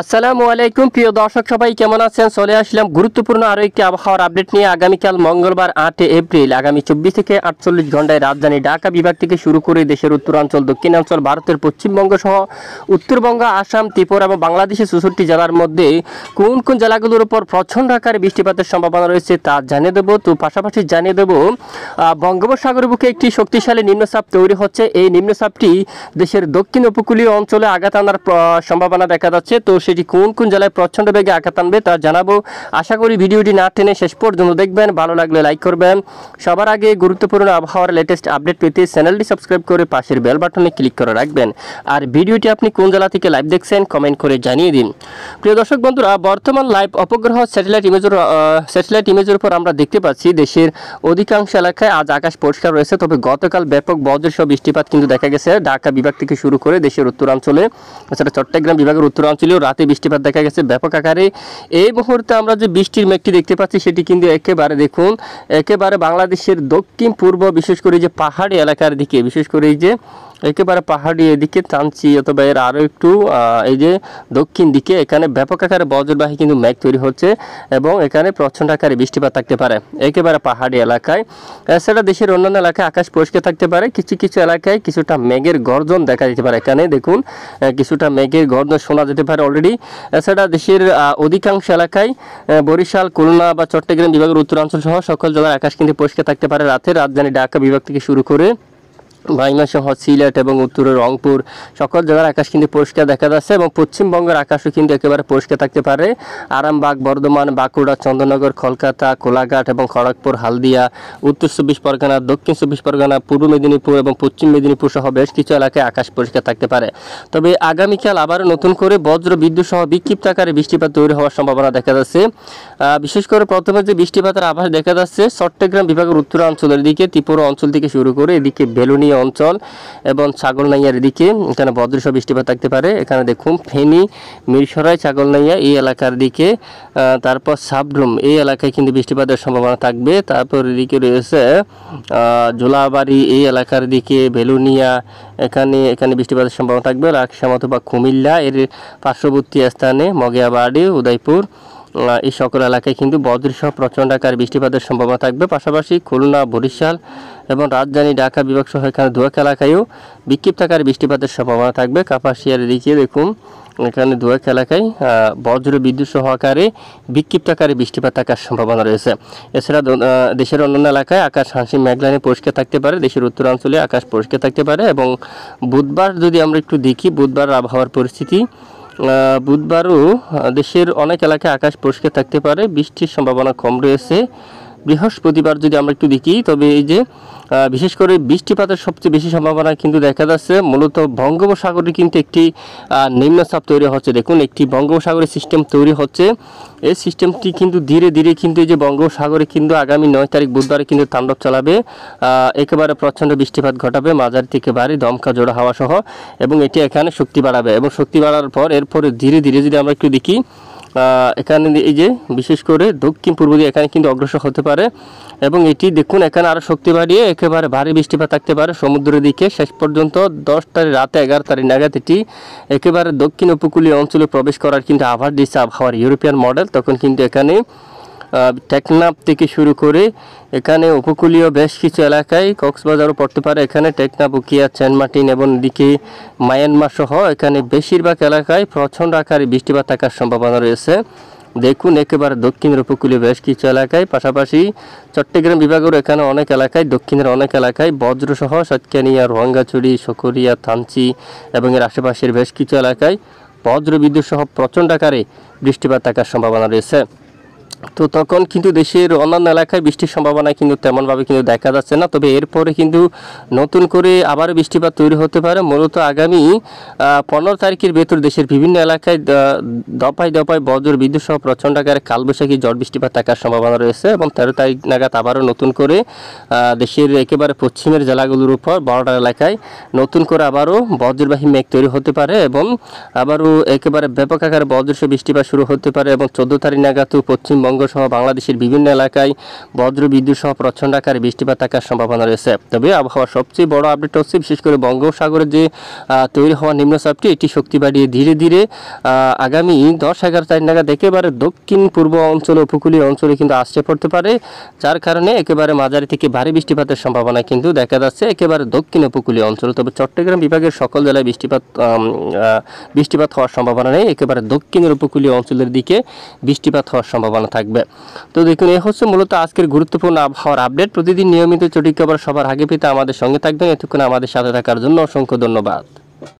আসসালামু আলাইকুম প্রিয় দর্শক সবাই কেমন আছেন। চলে আসলাম গুরুত্বপূর্ণ আরও একটি আবহাওয়ার আপডেট নিয়ে। আগামীকাল মঙ্গলবার 8 এপ্রিল আগামী 24 থেকে 48 ঘন্টায় রাজধানী ঢাকা বিভাগ থেকে শুরু করে দেশের উত্তরাঞ্চল, দক্ষিণাঞ্চল, ভারতের পশ্চিমবঙ্গ সহ উত্তরবঙ্গ, আসাম, ত্রিপুরা এবং বাংলাদেশের 64টি জেলার মধ্যে কোন কোন জেলাগুলোর উপর প্রচণ্ড আকারে বৃষ্টিপাতের সম্ভাবনা রয়েছে তা জানিয়ে দেবো। তো পাশাপাশি জানিয়ে দেবো বঙ্গোপসাগরের বুকে একটি শক্তিশালী নিম্নচাপ তৈরি হচ্ছে। এই নিম্নচাপটি দেশের দক্ষিণ উপকূলীয় অঞ্চলে আঘাত আনার সম্ভাবনা দেখা যাচ্ছে। তো সেটি কোন কোন জেলায় প্রচণ্ড বেগে আঘাত আনবে তা জানাবো। আশা করি ভিডিওটি না টেনে শেষ পর্যন্ত দেখবেন, ভালো লাগলে লাইক করবেন। সবার আগে গুরুত্বপূর্ণ আবহাওয়ার লেটেস্ট আপডেট পেতে চ্যানেলটি সাবস্ক্রাইব করে পাশের বেল বাটনে ক্লিক করে রাখবেন। আর ভিডিওটি আপনি কোন জেলা থেকে লাইভ দেখছেন কমেন্ট করে জানিয়ে দিন। প্রিয় দর্শক বন্ধুরা, বর্তমান লাইভ উপগ্রহ স্যাটেলাইট ইমেজের উপর আমরা দেখতে পাচ্ছি দেশের অধিকাংশ এলাকায় আজ আকাশ পরিষ্কার রয়েছে। তবে গতকাল ব্যাপক বজ্রসহ বৃষ্টিপাত কিন্তু দেখা গেছে ঢাকা বিভাগ থেকে শুরু করে দেশের উত্তরাঞ্চলে, এছাড়া চট্টগ্রাম বিভাগের উত্তরাঞ্চলেও রাতে বৃষ্টিপাত দেখা গেছে ব্যাপক আকারে। এই মুহূর্তে আমরা যে বৃষ্টির মেঘটি দেখতে পাচ্ছি সেটি কিন্তু একেবারে দেখুন একেবারে বাংলাদেশের দক্ষিণ পূর্ব, বিশেষ করে যে পাহাড়ি এলাকার দিকে, বিশেষ করে এই যে একেবারে পাহাড়ি এদিকে টানছি অথবা এর আরও একটু এই যে দক্ষিণ দিকে এখানে ব্যাপক আকারে বজ্রবাহী কিন্তু মেঘ তৈরি হচ্ছে এবং এখানে প্রচণ্ড আকারে বৃষ্টিপাত থাকতে পারে একেবারে পাহাড়ি এলাকায়। এছাড়া দেশের অন্যান্য এলাকায় আকাশ পরিষ্কার থাকতে পারে, কিছু কিছু এলাকায় কিছুটা মেঘের গর্জন দেখা যেতে পারে। এখানে দেখুন কিছুটা মেঘের গর্জন শোনা যেতে পারে অলরেডি। এছাড়া দেশের অধিকাংশ এলাকায় বরিশাল, খুলনা বা চট্টগ্রাম বিভাগের উত্তরাঞ্চল সহ সকল জেলার আকাশ কিন্তু পরিষ্কার থাকতে পারে রাতে। রাজধানী ঢাকা বিভাগ থেকে শুরু করে ময়মনসিংহ, সিলেট এবং উত্তরের রংপুর সকল জেলার আকাশ কিন্তু পরিষ্কার দেখা যাচ্ছে এবং পশ্চিমবঙ্গের আকাশও কিন্তু একেবারে পরিষ্কার থাকতে পারে। আরামবাগ, বর্ধমান, বাঁকুড়া, চন্দননগর, কলকাতা, কোলাঘাট এবং খড়গপুর, হালদিয়া, উত্তর 24 পরগনা, দক্ষিণ 24 পরগনা, পূর্ব মেদিনীপুর এবং পশ্চিম মেদিনীপুর সহ বেশ কিছু এলাকায় আকাশ পরিষ্কার থাকতে পারে। তবে আগামীকাল আবারও নতুন করে বজ্র বিদ্যুৎ সহ বিক্ষিপ্ত আকারে বৃষ্টিপাত তৈরি হওয়ার সম্ভাবনা দেখা যাচ্ছে। বিশেষ করে প্রথমে যে বৃষ্টিপাতের আভাস দেখা যাচ্ছে চট্টগ্রাম বিভাগের উত্তরাঞ্চলের দিকে, ত্রিপুরা অঞ্চল থেকে শুরু করে এদিকে বেলুনিয়া অঞ্চল এবং ছাগলনাইয়ার দিকে এখানে বজ্রসহ বৃষ্টিপাত থাকতে পারে। এখানে দেখুন ফেনী, মিরসরাই, ছাগলনাইয়া এই এলাকার দিকে, তারপর সাবরুম এই এলাকায় কিন্তু বৃষ্টিপাতের সম্ভাবনা থাকবে। তারপর এদিকে রয়েছে জোলাবাড়ি এই এলাকার দিকে, বেলুনিয়া এখানে বৃষ্টিপাতের সম্ভাবনা থাকবে। রাকসাম অথবা কুমিল্লা এর পার্শ্ববর্তী স্থানে, মগিয়াবাড়ি, উদয়পুর এই সকল এলাকায় কিন্তু বজ্রসহ প্রচণ্ড আকারে বৃষ্টিপাতের সম্ভাবনা থাকবে। পাশাপাশি খুলনা, বরিশাল এবং রাজধানী ঢাকা বিভাগ সহ এখানে দুয়াক এলাকায়ও বিক্ষিপ্ত আকারে বৃষ্টিপাতের সম্ভাবনা থাকবে। কাপাসিয়ার দিকে দেখুন এখানে দুয়াক এলাকায় বজ্র বিদ্যুৎ সহ আকারে বিক্ষিপ্ত আকারে বৃষ্টিপাত থাকার সম্ভাবনা রয়েছে। এছাড়া দেশের অন্যান্য এলাকায় আকাশ আংশিক মেঘলানি পরিষ্কার থাকতে পারে, দেশের উত্তরাঞ্চলে আকাশ পরিষ্কার থাকতে পারে। এবং বুধবার যদি আমরা একটু দেখি বুধবার আবহাওয়ার পরিস্থিতি, বুধবারও দেশের অনেক এলাকায় আকাশ পরিষ্কার থাকতে পারে, বৃষ্টির সম্ভাবনা কম রয়েছে। বৃহস্পতিবার যদি আমরা একটু দেখি, তবে এই যে বিশেষ করে বৃষ্টিপাতের সবচেয়ে বেশি সম্ভাবনা কিন্তু দেখা যাচ্ছে মূলত বঙ্গোপসাগরে কিন্তু একটি নিম্নচাপ তৈরি হচ্ছে। দেখুন একটি বঙ্গোপসাগরের সিস্টেম তৈরি হচ্ছে। এই সিস্টেমটি কিন্তু ধীরে ধীরে কিন্তু এই যে বঙ্গোপসাগরে কিন্তু আগামী 9 তারিখ বুধবারে কিন্তু তাণ্ডব চালাবে, একেবারে প্রচণ্ড বৃষ্টিপাত ঘটাবে, মাঝারি থেকে ভারী দমকা জোড়া হাওয়া সহ, এবং এটি এখানে শক্তি বাড়াবে এবং শক্তি বাড়ার পর এরপরে ধীরে ধীরে যদি আমরা একটু দেখি এখানে এই যে বিশেষ করে দক্ষিণ পূর্ব দিয়ে এখানে কিন্তু অগ্রসর হতে পারে এবং এটি দেখুন এখানে আরও শক্তি বাড়িয়ে একেবারে ভারী বৃষ্টিপাত থাকতে পারে সমুদ্রের দিকে। শেষ পর্যন্ত 10 তারিখ রাতে 11 তারিখ নাগাদ এটি একেবারে দক্ষিণ উপকূলীয় অঞ্চলে প্রবেশ করার কিন্তু আভাস দিচ্ছে আবহাওয়ার ইউরোপিয়ান মডেল। তখন কিন্তু এখানে টেকনাফ থেকে শুরু করে এখানে উপকূলীয় বেশ কিছু এলাকায় কক্সবাজারও পড়তে পারে, এখানে টেকনাফ, উকিয়া, সেন্টমার্টিন এবং এদিকে মায়ানমার সহ এখানে বেশিরভাগ এলাকায় প্রচণ্ড আকারে বৃষ্টিপাত থাকার সম্ভাবনা রয়েছে। দেখুন একেবারে দক্ষিণের উপকূলীয় বেশ কিছু এলাকায়, পাশাপাশি চট্টগ্রাম বিভাগের এখানে অনেক এলাকায়, দক্ষিণের অনেক এলাকায় বজ্রসহ সাতকানিয়া, রোহাঙ্গাছড়ি, শকুরিয়া, থানচি এবং এর আশেপাশের বেশ কিছু এলাকায় বজ্র বিদ্যুৎ সহ প্রচণ্ড আকারে বৃষ্টিপাত থাকার সম্ভাবনা রয়েছে। তো তখন কিন্তু দেশের অন্যান্য এলাকায় বৃষ্টির সম্ভাবনা কিন্তু তেমনভাবে কিন্তু দেখা যাচ্ছে না। তবে এরপরে কিন্তু নতুন করে আবারও বৃষ্টিপাত তৈরি হতে পারে। মূলত আগামী 15 তারিখের ভেতর দেশের বিভিন্ন এলাকায় দফায় দফায় বজ্র বিদ্যুৎ সহ প্রচণ্ড আকারে কালবৈশাখী ঝড় বৃষ্টিপাত থাকার সম্ভাবনা রয়েছে এবং 13 তারিখ নাগাদ আবারও নতুন করে দেশের একেবারে পশ্চিমের জেলাগুলোর উপর বর্ডার এলাকায় নতুন করে আবারও বজ্রবাহী মেঘ তৈরি হতে পারে এবং আবারও একেবারে ব্যাপক আকারে বজ্রসহ বৃষ্টিপাত শুরু হতে পারে এবং 14 তারিখ নাগাদ পশ্চিমবঙ্গ পশ্চিমবঙ্গ সহ বাংলাদেশের বিভিন্ন এলাকায় বজ্র বিদ্যুৎ সহ প্রচণ্ড আকারে বৃষ্টিপাত থাকার সম্ভাবনা রয়েছে। তবে আবহাওয়ার সবচেয়ে বড় আপডেট হচ্ছে বিশেষ করে বঙ্গোপসাগরে যে তৈরি হওয়া নিম্নচাপটি এটি শক্তি বাড়িয়ে ধীরে ধীরে আগামী 10-11 তারিখ নাগাদ একেবারে দক্ষিণ পূর্ব অঞ্চলে উপকূলীয় অঞ্চলে কিন্তু আসতে পড়তে পারে, যার কারণে একেবারে মাঝারি থেকে ভারী বৃষ্টিপাতের সম্ভাবনা কিন্তু দেখা যাচ্ছে একেবারে দক্ষিণ উপকূলীয় অঞ্চলে। তবে চট্টগ্রাম বিভাগের সকল জেলায় বৃষ্টিপাত হওয়ার সম্ভাবনা নেই, একেবারে দক্ষিণের উপকূলীয় অঞ্চলের দিকে বৃষ্টিপাত হওয়ার সম্ভাবনা থাকবে। তো দেখুন, এই হচ্ছে মূলত আজকের গুরুত্বপূর্ণ আবহাওয়ার আপডেট। প্রতিদিন নিয়মিত সঠিক খবর সবার আগে পেতে আমাদের সঙ্গে থাকবেন। এতক্ষণ আমাদের সাথে থাকার জন্য অসংখ্য ধন্যবাদ।